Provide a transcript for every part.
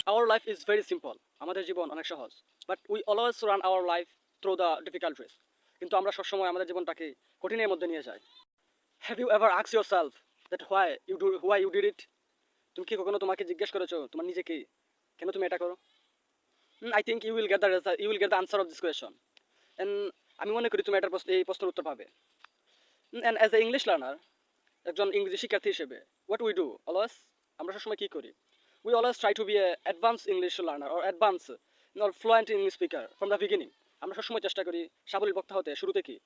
Our life is very simple. আমাদের জীবন অনেক সহজ। But we always run our life through the difficulties. কিন্তু আমরা সবসময় আমাদের জীবনটাকে কঠিনের মধ্যে নিয়ে যাই। Have you ever asked yourself that why you did it? তুমি কি কখনো তোমাকে জিজ্ঞেস করেছো তোমার নিজেকে কেন তুমি এটা করো? I think you will get the answer of this question. And আমি মনে করি তুমি এই প্রশ্নের উত্তর পাবে। And as an English learner, একজন ইংরেজি শিক্ষার্থী হিসেবে what we do always আমরা সবসময় কি করি? We always try to be a advanced English learner or advanced or fluent English speaker from the beginning. আমরা সবসময় চেষ্টা করি সাবলীল বক্তা হতে শুরু থেকেই।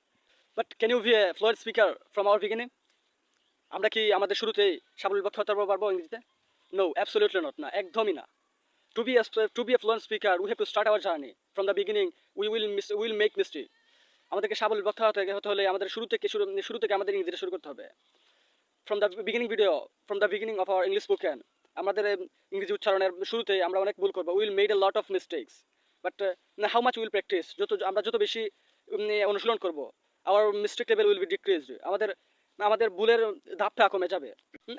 But can you be a fluent speaker from our beginning? আমরা কি আমাদের শুরুতেই সাবলীল বক্তা হতে পারবো ইংরেজিতে? No, absolutely not. না, একদমই না। To be a fluent speaker, we have to start our journey from the beginning. We will make mistake. আমাদেরকে সাবলীল বক্তা হতে হলে আমাদের শুরু থেকে আমাদের ইংরেজিটা শুরু করতে হবে। From the beginning of our English spoken, আমাদের ইংরেজি উচ্চারণের শুরুতেই আমরা অনেক ভুল করবো। We will made a lot of mistakes. But how much we will practice? আমরা যত বেশি অনুশীলন করব, our mistake level will be decreased. আমাদের ভুলের ধাপটা কমে যাবে।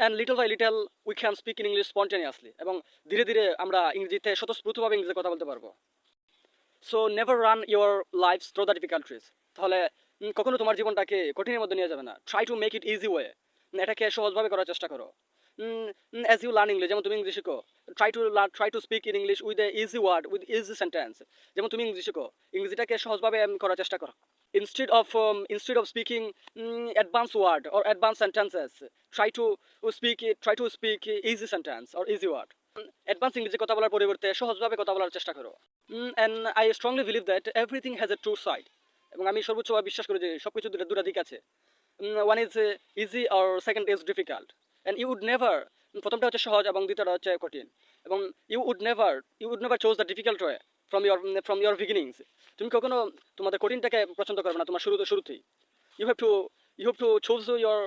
And little by little we can speak in English spontaneously. এবং ধীরে ধীরে আমরা ইংরেজিতে স্বতঃস্ফূর্তভাবে ইংরেজিতে কথা বলতে পারবো। So never run your lives through the difficulties. তাহলে কখনো তোমার জীবনটাকে কঠিনের মধ্যে নিয়ে যাবে না। Try to make it easy way. এটাকে সহজভাবে করার চেষ্টা করো। As you learn English, যেমন তুমি ইংলিশ শিখো, try to speak in English with a easy word, with easy sentence. যেমন তুমি ইংলিশ শিখো, ইংরেজিটাকে সহজভাবে করার চেষ্টা করো। Instead of speaking advanced word or advanced sentences, try to speak easy sentence or easy word. Advance ইংরেজি কথা বলার পরিবর্তে সহজভাবে কথা বলার চেষ্টা করো। And I strongly believe that everything has a true side. এবং আমি সর্বোচ্চভাবে বিশ্বাস করি যে সবকিছু দুটো দিক আছে। One is easy or second is difficult. And you would never, প্রথমটা হচ্ছে সহজ এবং দ্বিতীয়টা হচ্ছে কঠিন। এবং you would never choose the difficult way from your beginnings. তুমি কখনো তোমাদের কঠিনটাকে পছন্দ করবে না তোমার শুরুতেই। You have to choose your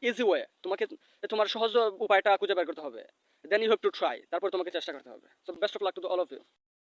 easy way. তোমাকে তোমার সহজ উপায়টা খুঁজে বের করতে হবে। Then you have to try. তারপর তোমাকে চেষ্টা করতে হবে। So best of luck to all of you.